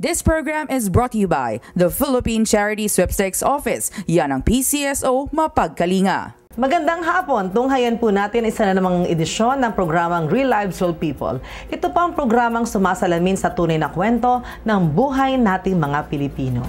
This program is brought to you by the Philippine Charity Sweepstakes Office. Yan ang PCSO mapagkalinga. Magandang hapon! Tunghayan po natin isa na namang edisyon ng programang Real Lives Real People. Ito po ang programang sumasalamin sa tunay na kwento ng buhay nating mga Pilipino.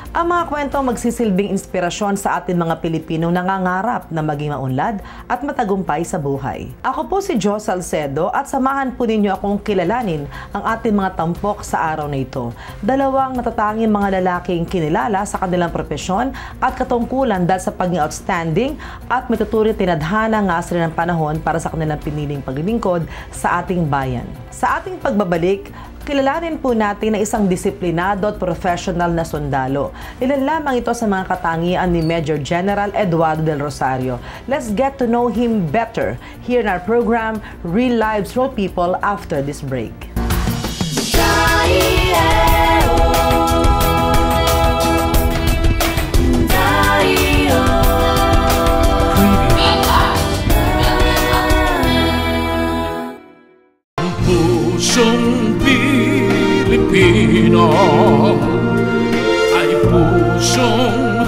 Ang mga kwento magsisilbing inspirasyon sa ating mga Pilipinong nangangarap na maging maunlad at matagumpay sa buhay. Ako po si Jo Salcedo at samahan po ninyo akong kilalanin ang ating mga tampok sa araw na ito. Dalawang natatanging mga lalaking kinilala sa kanilang propesyon at katungkulan dahil sa pagiging outstanding at matuturing tinadhana nga sila ng panahon para sa kanilang piniling paglilingkod sa ating bayan. Sa ating pagbabalik, kilalanin po natin na isang disiplinado at professional na sundalo. Ilan lamang ito sa mga katangian ni Major General Eduardo del Rosario. Let's get to know him better here in our program, Real Lives Real People, after this break. Pilipino ay pusong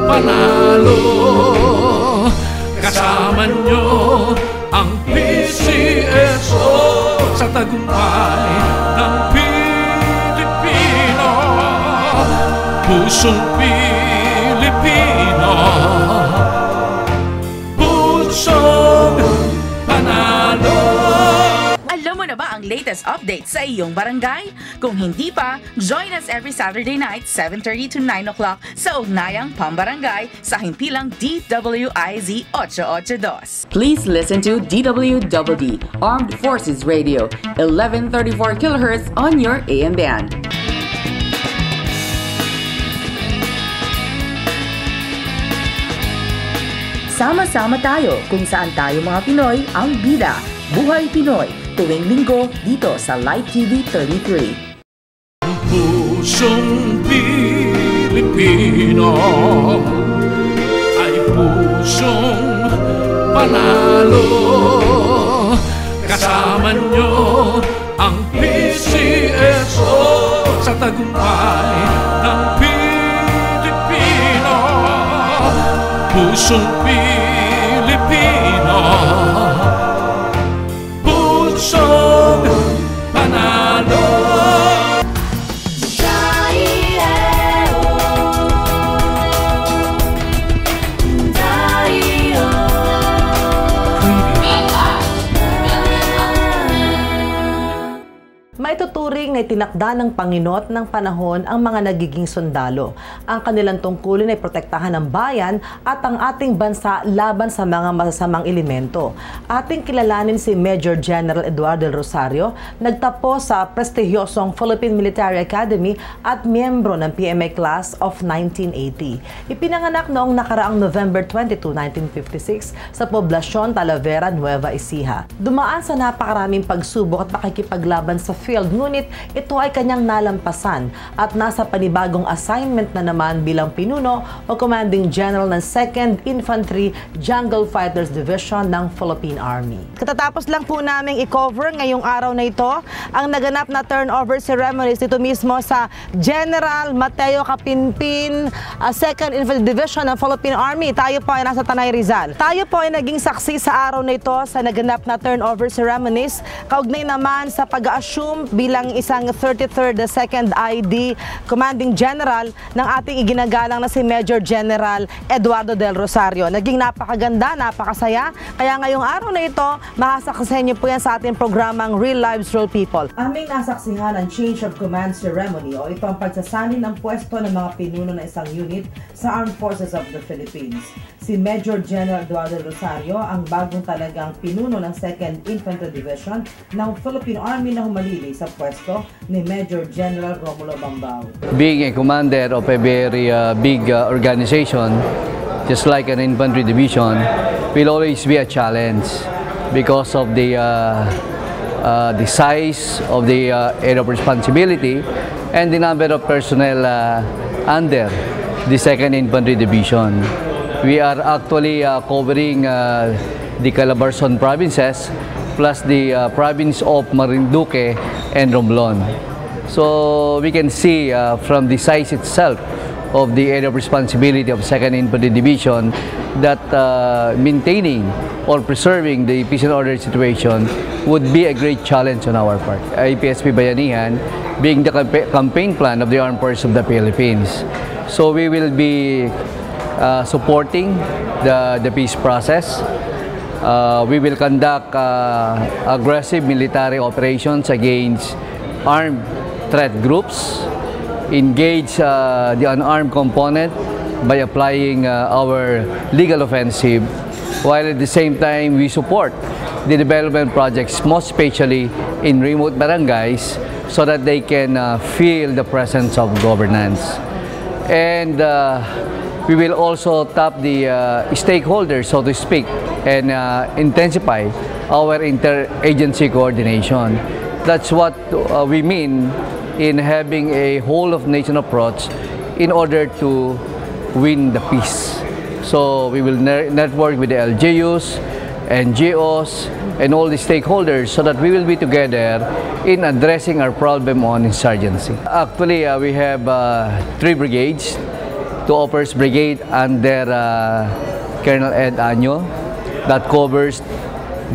panalo. Kasama nyo ang PCSO sa tagumpay ng Pilipino. Pusong Pilipino, pusong panalo. Alam mo na ba ang latest update sa iyong barangay? Kung hindi pa, join us every Saturday night, 7:30 to 9 o'clock sa Ugnayang Pambarangay sa himpilang DWIZ 882. Please listen to DWWD, Armed Forces Radio, 1134 kHz on your AM band. Sama-sama tayo kung saan tayo mga Pinoy ang bida. Buhay Pinoy, tuwing linggo dito sa Light TV 33. Pusong Pilipino ay pusong panalo. Kasama nyo ang PCSO sa tagumpay ng Pilipino. Pusong Pilipino, pusong panalo. Maituturing na itinakda ng Panginoon ng panahon ang mga nagiging sundalo. Ang kanilang tungkulin ay protektahan ang bayan at ang ating bansa laban sa mga masasamang elemento. Ating kilalanin si Major General Eduardo del Rosario, nagtapos sa prestigyosong Philippine Military Academy at miyembro ng PMA Class of 1980. Ipinanganak noong nakaraang November 22, 1956 sa poblasyon Talavera, Nueva Ecija. Dumaan sa napakaraming pagsubok at pakikipaglaban sa field, ngunit ito ay kanyang nalampasan at nasa panibagong assignment na naman bilang pinuno o Commanding General ng 2nd Infantry Jungle Fighters Division ng Philippine Army. Katatapos lang po namin i-cover ngayong araw na ito ang naganap na turnover ceremonies dito mismo sa General Mateo Capinpin 2nd Infantry Division ng Philippine Army. Tayo po ay nasa Tanay Rizal. Tayo po ay naging saksi sa araw na ito sa naganap na turnover ceremonies, kaugnay naman sa pag-assume bilang isang 33rd 2nd ID Commanding General ng ating iginagalang na si Major General Eduardo del Rosario. Naging napakaganda, napakasaya. Kaya ngayong araw na ito, masasaksihan niyo po yan sa ating programang Real Lives Real People. Aming nasaksihan ang Change of Command Ceremony o ito ang pagsasanib ng pwesto ng mga pinuno ng isang unit sa Armed Forces of the Philippines. Si Major General Eduardo del Rosario ang bagong talagang pinuno ng 2nd Infantry Division ng Philippine Army na humalili sa pwesto ni Major General Romulo Bambao. Being a commander of a very big organization, just like an infantry division, will always be a challenge because of the size of the area of responsibility and the number of personnel under the 2nd Infantry Division. We are actually covering the Calabarzon provinces plus the province of Marinduque and Romblon. So we can see from the size itself of the area of responsibility of 2nd Infantry Division that maintaining or preserving the peace and order situation would be a great challenge on our part. IPSP Bayanihan being the campaign plan of the Armed Forces of the Philippines. So we will be supporting the peace process. We will conduct aggressive military operations against armed threat groups, engage the unarmed component by applying our legal offensive, while at the same time we support the development projects, most especially in remote barangays, so that they can feel the presence of governance. And we will also tap the stakeholders, so to speak, and intensify our interagency coordination. That's what we mean in having a whole-of-nation approach in order to win the peace. So we will network with the LGUs, NGOs, and all the stakeholders so that we will be together in addressing our problem on insurgency. Actually, we have 3 brigades. 2 Operas Brigade under Colonel Ed Año that covers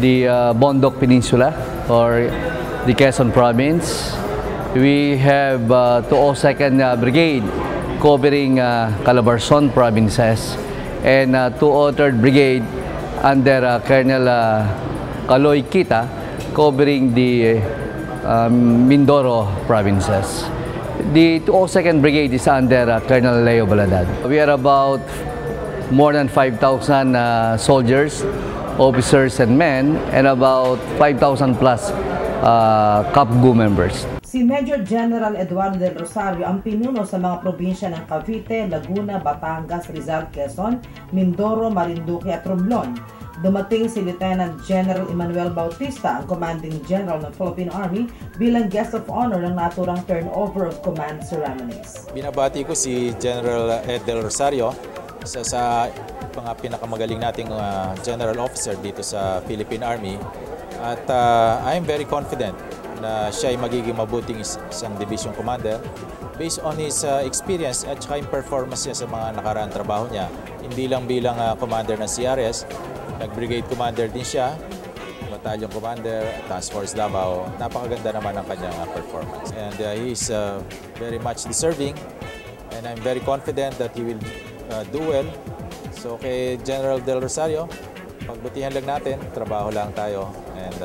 the Bondok Peninsula or the Quezon Province. We have 202nd Brigade covering Calabarzon provinces, and 203rd Brigade under Colonel Kaloy Kita covering the Mindoro provinces. The 202nd Brigade is under Colonel Leo Baladad. We are about more than 5,000 soldiers, officers and men, and about 5,000 plus CAPGU members. Si Major General Eduardo del Rosario ang pinuno sa mga probinsya ng Cavite, Laguna, Batangas, Rizal, Quezon, Mindoro, Marinduque at Romblon. Dumating si Lieutenant General Emmanuel Bautista, ang Commanding General ng Philippine Army, bilang guest of honor ng naturang turnover of command ceremonies. Binabati ko si General Ed del Rosario, isa sa mga pinakamagaling nating general officer dito sa Philippine Army. At I am very confident na siya ay magiging mabuting isang division commander based on his experience at saka yung performance niya sa mga nakaraang trabaho niya. Hindi lang bilang commander ng CRS, nag-brigade commander din siya, battalion commander, task force Davao. Napakaganda naman ang kanyang performance. And he is very much deserving, and I'm very confident that he will do well. So kay General Del Rosario, pagbutihan lang natin, trabaho lang tayo, and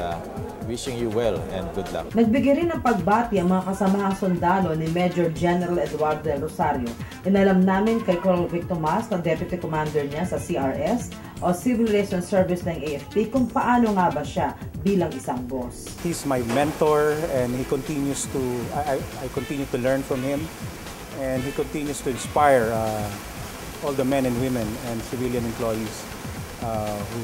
wishing you well and good luck. Nagbigay rin ng pagbati ang mga kasamahang sundalo ni Major General Eduardo del Rosario. Inalam namin kay Colonel Vic Tomas, na Deputy Commander niya sa CRS o Civil Relations Service ng AFP, kung paano nga ba siya bilang isang boss. He's my mentor, and he continues to, I continue to learn from him, and he continues to inspire all the men and women and civilian employees who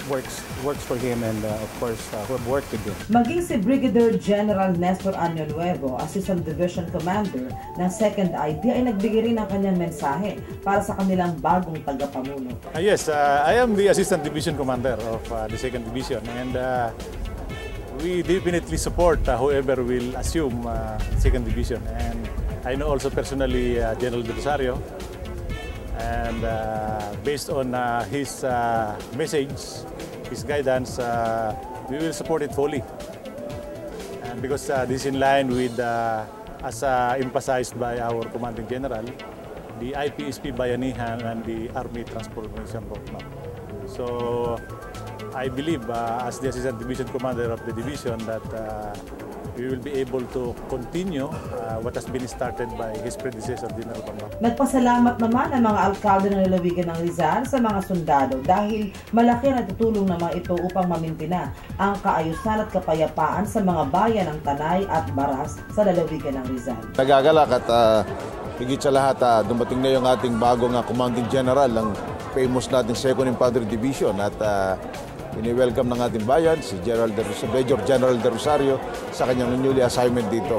works for him, and of course who have worked with him. Maging si Brigadier General Nestor Año Nuevo, Assistant Division Commander ng 2nd ID, ay nagbigay rin ng kanyang mensahe para sa kanilang bagong tagapamuno. Yes, I am the Assistant Division Commander of the 2nd Division, and we definitely support whoever will assume 2nd Division. And I know also personally General De Rosario, and based on his message, his guidance, we will support it fully. And because this is in line with, as emphasized by our Commanding General, the IPSP Bayanihan and the Army Transformation Roadmap. So I believe, as the Assistant Division Commander of the division, that we will be able to continue what has been started by his predecessor, General Pambak. Nagpasalamat naman ang mga alkalde ng lalawigan ng Rizal sa mga sundalo dahil malaki ang tutulong naman ito upang mamintina ang kaayusan at kapayapaan sa mga bayan ng Tanay at Baras sa lalawigan ng Rizal. Nagagalak at higit sa lahat, dumating na yung ating bagong Commanding General ng famous nating 2nd Infantry Division, at ini-welcome ng ating bayan si Major General De Rosario sa kanyang newly assignment dito.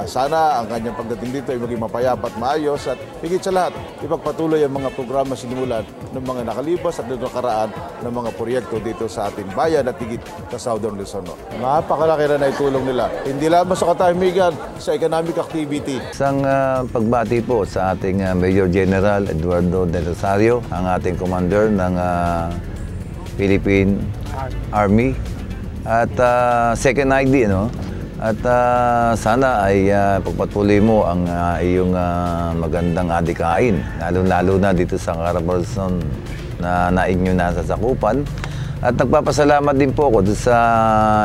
Sana ang kanyang pagdating dito ay maging mapayapa at maayos at higit sa lahat, ipagpatuloy ang mga programa sinimulan ng mga nakalibas at nakaraan ng mga proyekto dito sa ating bayan at higit sa Southern Luzon. Napakalaki na itulong nila, hindi lamang sa katahimikan, sa economic activity. Isang pagbati po sa ating Major General Eduardo De Rosario, ang ating commander ng Philippine Army at second ID, no? At sana ay pagpatuloy mo ang iyong magandang adikain, lalo-lalo na dito sa Carabarzon na nainyo nasa sakupan. At nagpapasalamat din po ako sa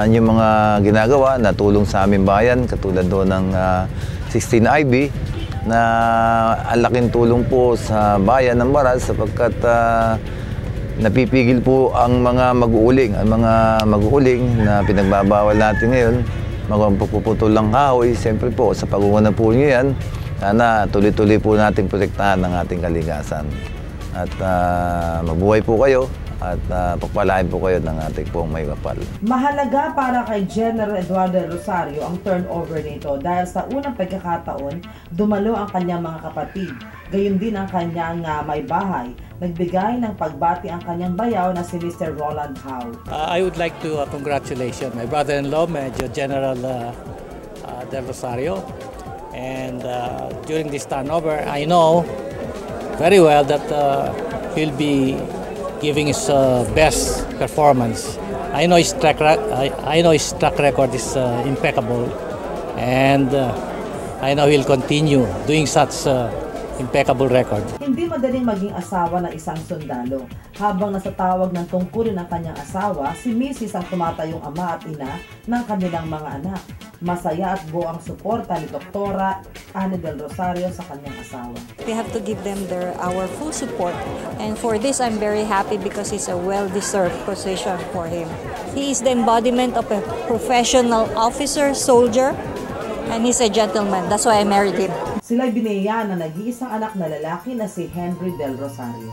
inyong mga ginagawa na tulong sa aming bayan, katulad doon ng 16IB, na ang laking tulong po sa bayan ng Baral sapagkat napipigil po ang mga mag-uuling na pinagbabawal natin ngayon. Magpuputol lang kahoy, siyempre po sa pagunguna po niyo yan, sana tuloy-tuloy po natin protektahan ng ating kalikasan. At mabuhay po kayo at pagpalain po kayo ng ating pong may kapal. Mahalaga para kay General Eduardo De Rosario ang turnover nito dahil sa unang pagkakataon, dumalo ang kanyang mga kapatid. Gayon din ang kanyang may bahay. Nagbigay ng pagbati ang kanyang bayaw na si Mr. Roland Howe. I would like to congratulate my brother-in-law, Major General De Rosario. And during this turnover, I know very well that he'll be giving his best performance. I know his track record is impeccable, and I know he'll continue doing such impeccable record. Hindi madaling maging asawa ng isang sundalo. Habang nasa tawag ng tungkulin ng kanyang asawa, si Mrs. ang tumatayong ama at ina ng kanilang mga anak. Masaya at buo ang suporta ni Doktora Anne Del Rosario sa kanyang asawa. We have to give them our full support, and for this I'm very happy because it's a well-deserved position for him. He is the embodiment of a professional officer, soldier, and he's a gentleman. That's why I married him. Sila'y binayaan ng nag-iisang anak na lalaki na si Henry Del Rosario.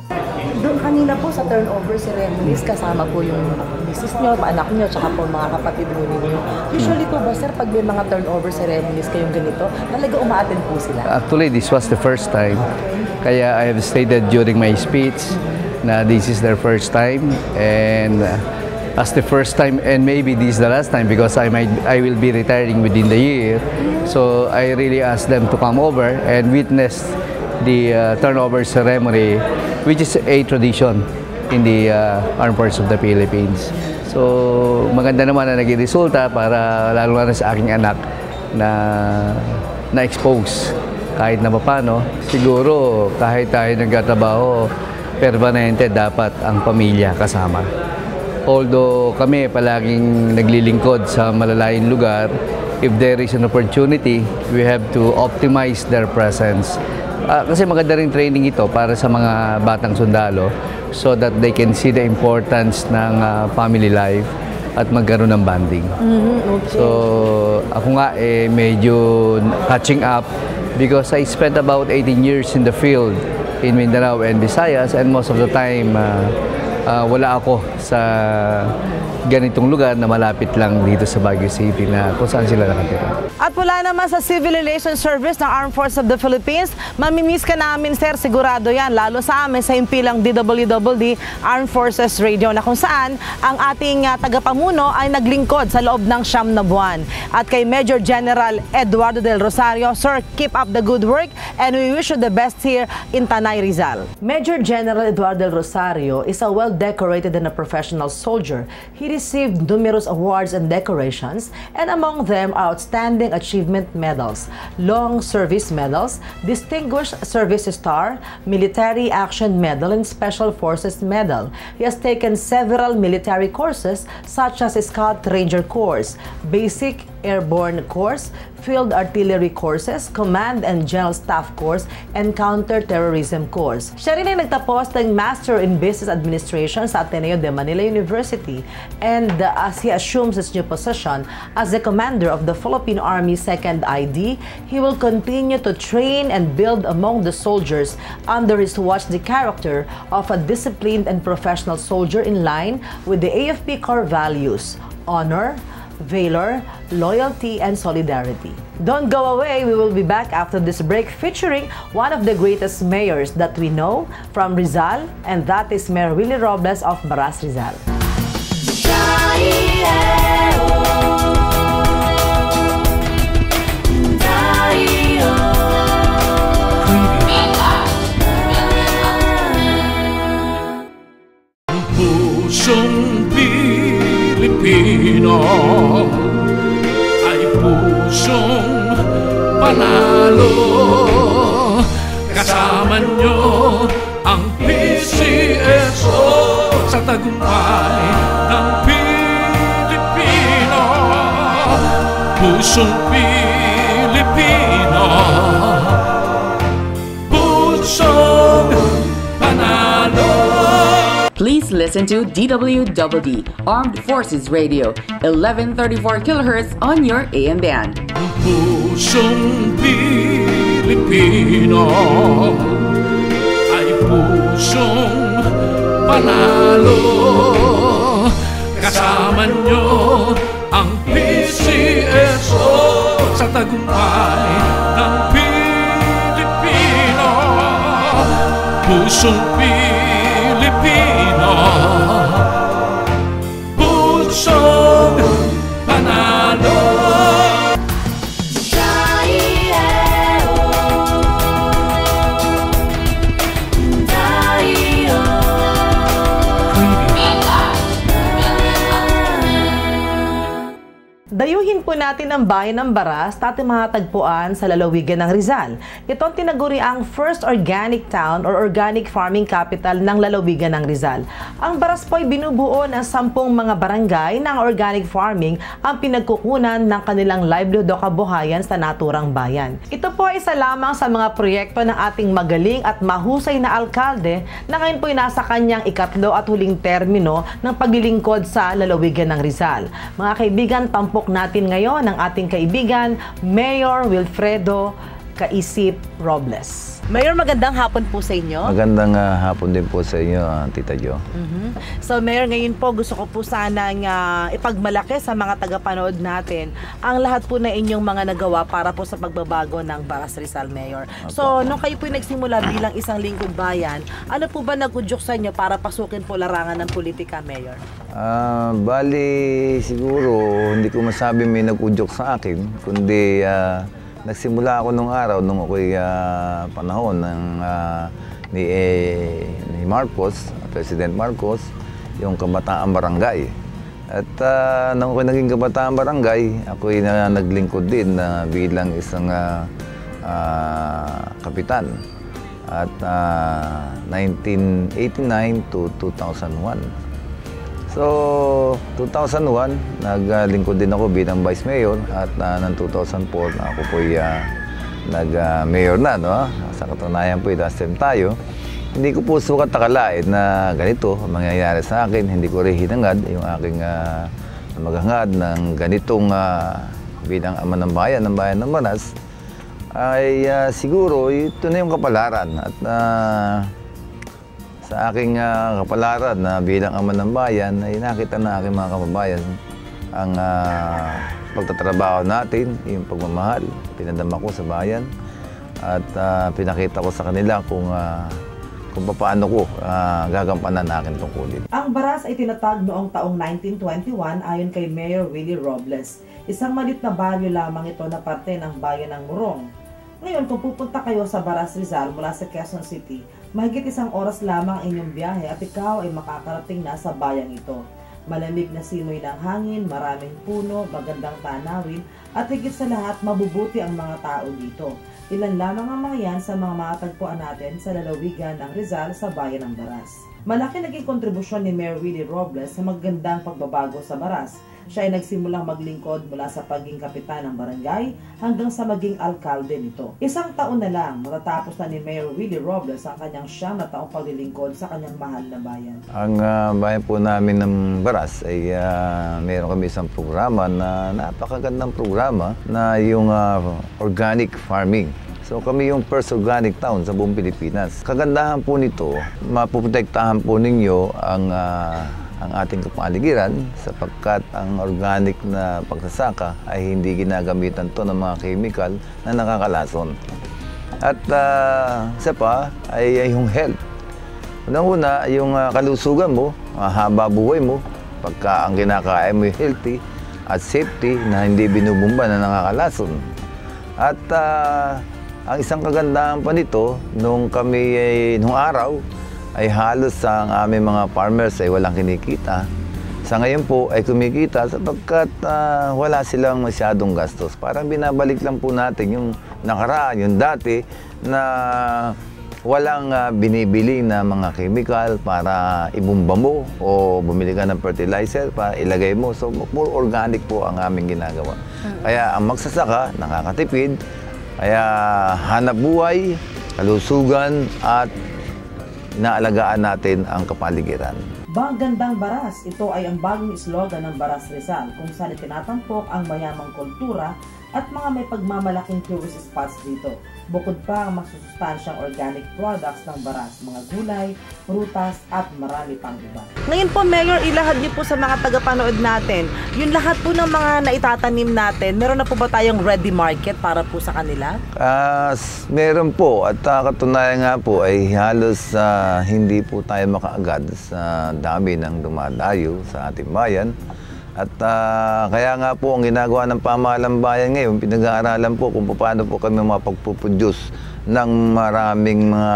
Doon kanina po sa turnover ceremonies, kasama po yung misis nyo, anak nyo, tsaka po mga kapatid ninyo. Usually po ba, sir, pag may mga turnover ceremonies kayong ganito, talaga umaattend po sila? Actually, this was the first time. Kaya I have stated during my speech na this is their first time. And as the first time, and maybe this is the last time because I will be retiring within the year. So I really asked them to come over and witness the turnover ceremony, which is a tradition in the armed forces of the Philippines. So maganda naman na naging resulta para lalo na sa aking anak na expose kahit na paano. Siguro kahit tayo nagtatrabaho, permanente dapat ang pamilya kasama. Although kami palaging naglilingkod sa malalayong lugar, if there is an opportunity, we have to optimize their presence. Kasi maganda rin training ito para sa mga batang sundalo so that they can see the importance ng family life at magkaroon ng bonding. Okay. So ako nga medyo catching up because I spent about 18 years in the field in Mindanao and Visayas, and most of the time wala ako sa ganitong lugar na malapit lang dito sa Baguio City na kung saan sila nakatira. At wala naman sa Civil Relations Service ng Armed Forces of the Philippines, mamimiss ka namin, sir, sigurado yan, lalo sa amin sa impilang DWWD Armed Forces Radio na kung saan ang ating tagapamuno ay naglingkod sa loob ng 9 na buwan. At kay Major General Eduardo Del Rosario, sir, keep up the good work and we wish you the best here in Tanay, Rizal. Major General Eduardo Del Rosario is a well-decorated and a professional soldier. He received numerous awards and decorations, and among them are Outstanding Achievement Medals, Long Service Medals, Distinguished Service Star, Military Action Medal, and Special Forces Medal. He has taken several military courses such as Scout Ranger Course, Basic Airborne Course, Field Artillery Courses, Command and General Staff Course, and Counter-Terrorism Course. Siya rin ay nagtapos ng Master in Business Administration sa Ateneo de Manila University, and as he assumes his new position as the commander of the Philippine Army 2nd ID, he will continue to train and build among the soldiers under his watch the character of a disciplined and professional soldier in line with the AFP core values: honor, valor, loyalty, and solidarity. Don't go away. We will be back after this break featuring one of the greatest mayors that we know from Rizal, and that is Mayor Willie Robles of Baras, Rizal. Pusong Pilipino ay pusong panalo. Kasama nyo ang PCSO sa tagumpay ng Pilipino. Pusong Pilipino, pusong panalo. Please listen to DWWD, Armed Forces Radio, 1134 kHz on your AM band. Pusong Pilipino ay pusong panalo. Kasama nyo ang PCSO sa tagumpay ng Pilipino. Pusong Pilipino, pusong panalo. Dayuhin po natin ang bayan ng Baras at ating mga tagpuan sa lalawigan ng Rizal. Ito ang tinaguri ang first organic town or organic farming capital ng lalawigan ng Rizal. Ang Baras po ay binubuo ng 10 mga barangay ng organic farming ang pinagkukunan ng kanilang livelihood o kabuhayan sa naturang bayan. Ito po ay isa lamang sa mga proyekto ng ating magaling at mahusay na alkalde na ngayon po ay nasa kanyang ikatlo at huling termino ng paglilingkod sa lalawigan ng Rizal. Mga kaibigan, tampok natin ngayon ang ating kaibigan, Mayor Wilfredo Kaisip Robles. Mayor, magandang hapon po sa inyo. Magandang hapon din po sa inyo, Tita Jo. So, Mayor, ngayon po gusto ko po sanang ipagmalaki sa mga tagapanood natin ang lahat po na inyong mga nagawa para po sa pagbabago ng Baras Rizal, Mayor. So, nung kayo po nagsimula bilang isang lingkod bayan, ano po ba nagudyok sa inyo para pasukin po larangan ng politika, Mayor? Bali, siguro, hindi ko masabi may nag-udyok sa akin, kundi nagsimula ako nung araw, nung ako'y panahon ni Marcos, President Marcos, yung Kabataan Barangay. At nung ako'y naging Kabataan Barangay, ako'y naglingkod din bilang isang kapitan. At 1989 to 2001. So, 2001, naglingkod din ako bilang Vice Mayor at ng 2004, ako po'y nag-mayor na, no? Sa katunayan po'y last time tayo. Hindi ko po sukat akalain na ganito mangyayari sa akin. Hindi ko rin hinangad yung aking maghangad ng ganitong bilang ama ng bayan ng Baras. Ay siguro, ito na yung kapalaran. At sa aking kapalaran na bilang ama ng bayan, ay nakita na aking mga kababayan ang pagtatrabaho natin, yung pagmamahal, pinadama ko sa bayan at pinakita ko sa kanila kung paano ko gagampanan na aking tungkulin. Ang Baras ay tinatag noong taong 1921 ayon kay Mayor Willie Robles. Isang maliit na baryo lamang ito na parte ng bayan ng Morong. Ngayon, kung pupunta kayo sa Baras Rizal mula sa Quezon City, mahigit 1 oras lamang ang inyong biyahe at ikaw ay makakarating na sa bayang ito. Malamig na simoy ng hangin, maraming puno, magandang tanawin, at higit sa lahat, mabubuti ang mga tao dito. Ilan lamang ang mga yan sa mga matagpuan natin sa lalawigan ng Rizal sa bayan ng Baras. Malaki naging kontribusyon ni Mayor Willie Robles sa magandang pagbabago sa Baras. Siya ay nagsimulang maglingkod mula sa pagiging kapitan ng barangay hanggang sa maging alkalde nito. Isang taon na lang matatapos na ni Mayor Willie Robles ang kanyang 9 na taong paglilingkod sa kanyang mahal na bayan. Ang bayan po namin ng Baras ay meron kami isang programa na napakagandang programa na yung organic farming. So kami yung first organic town sa buong Pilipinas. Kagandahan po nito, mapoprotektahan po ninyo ang ating kapaligiran sapagkat ang organic na pagsasaka ay hindi ginagamitan to ng mga chemical na nakakalason. At isa pa ay yung health. Unang-una, yung kalusugan mo, mahaba buhay mo, pagka ang kinakain mo healthy at safety na hindi binubumba na nakakalason. At ang isang kagandahan pa nito, nung araw, ay halos ang aming mga farmers ay walang kinikita. Sa ngayon po ay kumikita sapagkat wala silang masyadong gastos. Parang binabalik lang po natin yung nakaraan, yung dati na walang binibili na mga chemical para ibumba mo o bumili ka ng fertilizer para ilagay mo. So, more organic po ang aming ginagawa. Kaya ang magsasaka, nakakatipid, kaya hanap buhay, kalusugan at inaalagaan natin ang kapaligiran. Bagandang Baras, ito ay ang bagong slogan ng Baras Rizal kung saan itinatampok ang mayamang kultura at mga may pagmamalaking tourist spots dito. Bukod pa ang masusustansyang organic products ng Baras, mga gulay, prutas at marami pang iba. Ngayon po, Mayor, ilahad niyo po sa mga tagapanood natin, yung lahat po ng mga naitatanim natin, meron na po ba tayong ready market para po sa kanila? Meron po at katunayan nga po ay halos hindi po tayo makaagad sa dami ng dumadayo sa ating bayan. At kaya nga po ang ginagawa ng pamahalang bayan ngayon, pinag-aaralan po kung paano po kami mapagpuproduce ng maraming mga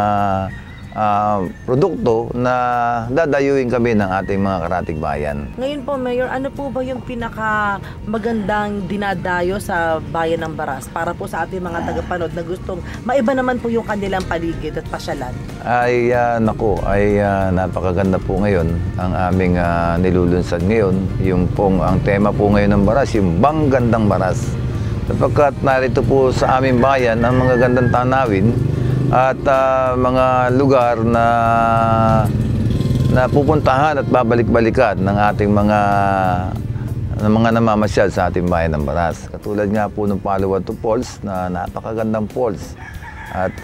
produkto na dadayuin kami ng ating mga karatig bayan. Ngayon po, Mayor, ano po ba yung pinaka magandang dinadayo sa bayan ng Baras para po sa ating mga tagapanood na gustong maiba naman po yung kanilang paligid at pasyalan? Ay napakaganda po ngayon ang aming nilulunsad ngayon. Yung pong ang tema po ngayon ng Baras, yung Banggandang Baras. Sapagkat narito po sa aming bayan ang mga gandang tanawin at mga lugar na pupuntahan at babalik-balikan ng ating mga namamasyal sa ating bayan ng Baras. Katulad nga po ng Palawan to Falls na napakagandang falls. At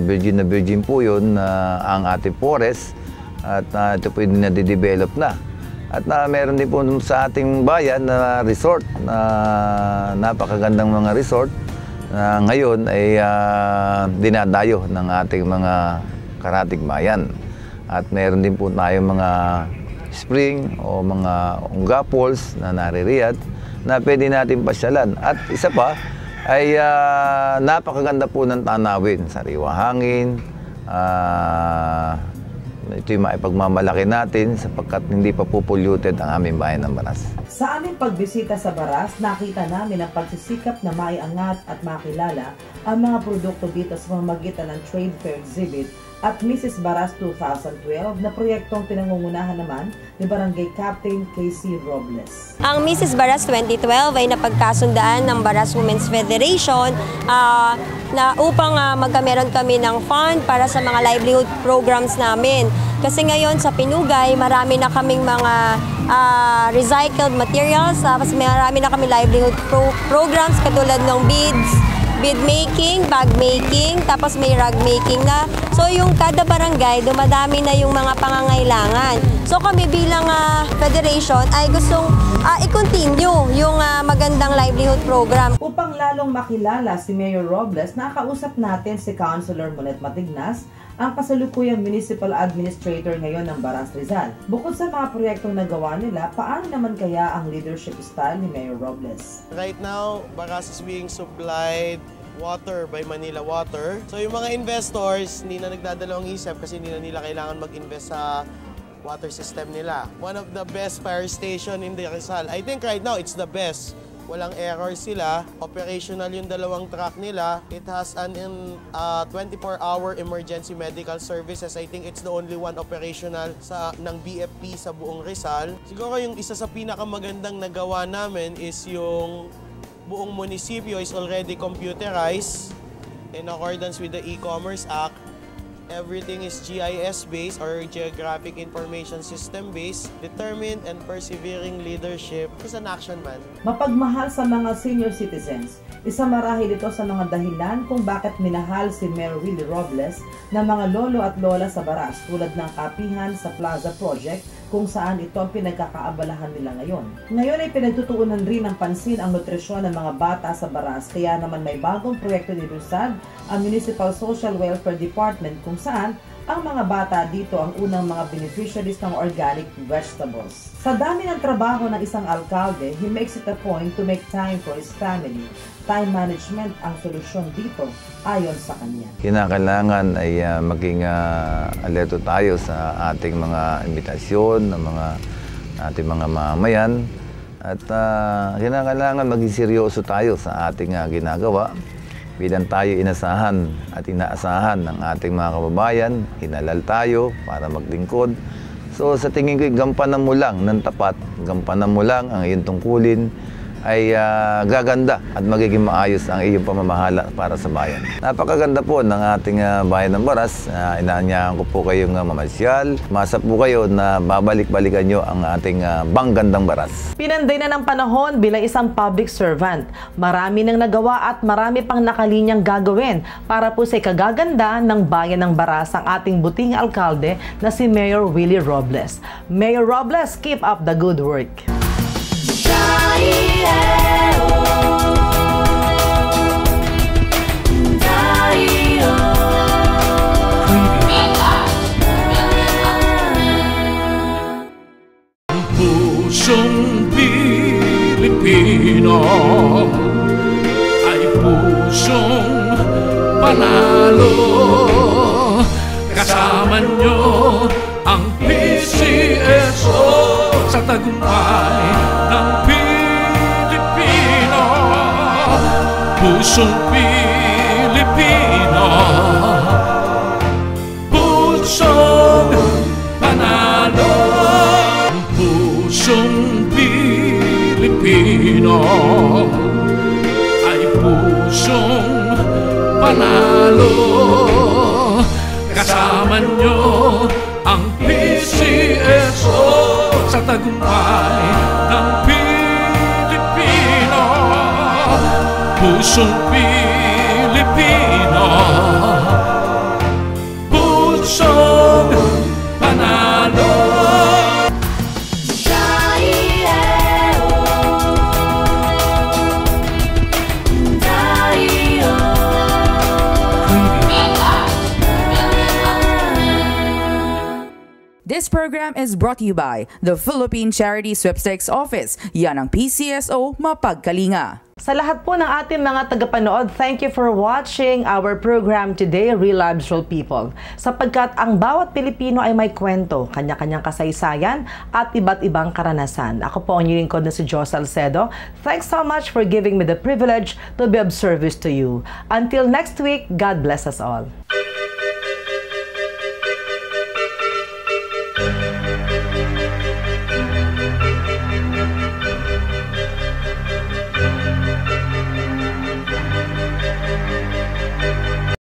virgin na virgin po yun ang ating forest at ito po yung nadidevelop na. At meron din po sa ating bayan na resort, na napakagandang mga resort na ngayon ay dinadayo ng ating mga karatig bayan. At meron din po tayong mga spring o mga ungga falls na naririyad na pwede natin pasyalan. At isa pa ay napakaganda po ng tanawin, sariwa hangin. Ito yung maipagmamalaki natin sapagkat hindi pa po polluted ang aming bayan ng Baras. Sa aming pagbisita sa Baras, nakita namin ang pagsisikap na maiangat at makilala ang mga produkto dito sa pamamagitan ng Trade Fair Exhibit at Mrs. Baras 2012 na proyektong pinangungunahan naman ni Barangay Captain KC Robles. Ang Mrs. Baras 2012 ay napagkasundaan ng Baras Women's Federation na upang magkameron kami ng fund para sa mga livelihood programs namin. Kasi ngayon sa Pinugay, marami na kaming mga recycled materials, tapos marami na kami livelihood programs katulad ng bead making, bag making, tapos may rug making na. So yung kada barangay, dumadami na yung mga pangangailangan. So kami bilang federation ay gustong i-continue yung magandang livelihood program. Upang lalong makilala si Mayor Robles, nakakausap natin si Councilor Monet Matignas, ang kasalukuyang municipal administrator ngayon ng Baras Rizal. Bukod sa mga proyektong nagawa nila, paano naman kaya ang leadership style ni Mayor Robles? Right now, Baras is being supplied water by Manila Water. So yung mga investors, hindi na nagdadalawang isip kasi hindi na nila kailangan mag-invest sa water system nila. One of the best fire station in the Rizal. I think right now, it's the best walang error sila. Operational yung dalawang truck nila. It has an 24-hour emergency medical services. I think it's the only one operational ng BFP sa buong Rizal. Siguro yung isa sa pinakamagandang nagawa namin is yung buong munisipyo is already computerized in accordance with the E-Commerce Act. Everything is GIS-based or Geographic Information System-based. Determined and persevering leadership is an action man. Mapagmahal sa mga senior citizens. Isa marahil ito sa mga dahilan kung bakit minahal si Mayor Willie Robles ng mga lolo at lola sa Baras tulad ng kapihan sa Plaza Project kung saan ito ang pinagkakaabalahan nila ngayon. Ngayon ay pinagtutuunan rin ng pansin ang nutrisyon ng mga bata sa Baras, kaya naman may bagong proyekto ni Rusad, ang Municipal Social Welfare Department, kung saan ang mga bata dito ang unang mga beneficiaries ng organic vegetables. Sa dami ng trabaho ng isang alkalde, he makes it a point to make time for his family. Time management ang solusyon dito ayon sa kanya. Kinakailangan ay maging alerto tayo sa ating mga imbitasyon ng ating mga mamayan at kinakailangan maging seryoso tayo sa ating ginagawa bilang tayo inasahan at inaasahan ng ating mga kababayan. Hinalal tayo para maglingkod. So sa tingin ko, gampanan mo lang ng tapat, gampanan mo lang ang iyong tungkulin ay gaganda at magiging maayos ang iyong pamamahala para sa bayan. Napakaganda po ng ating bayan ng Baras. Inaanyahan ko po kayong mamasyal. Masa po kayo na babalik-balikan nyo ang ating banggandang Baras. Pinanday na ng panahon bilang isang public servant. Marami nang nagawa at marami pang nakalinyang gagawin para po sa ikagaganda ng bayan ng Baras ang ating buting alkalde na si Mayor Willie Robles. Mayor Robles, keep up the good work. Pusong Pilipino ay pusong panalo. Kasama nyo ang PCSO sa tagumpay ng Pilipino. Pusong Pilipino, pusong panalo. Pusong Pilipino ay pusong panalo. Kasama nyo ang PCSO sa tagumpay ng Pilipino. Pusong Pilipino, pusong panalo. This program is brought to you by the Philippine Charity Sweepstakes Office. Yan ang PCSO mapagkalinga. Sa lahat po ng ating mga tagapanood, thank you for watching our program today, Real Lives, Real People. Sapagkat ang bawat Pilipino ay may kwento, kanya-kanyang kasaysayan at iba't ibang karanasan. Ako po ang inyong lingkod na si Joe Salcedo. Thanks so much for giving me the privilege to be of service to you. Until next week, God bless us all.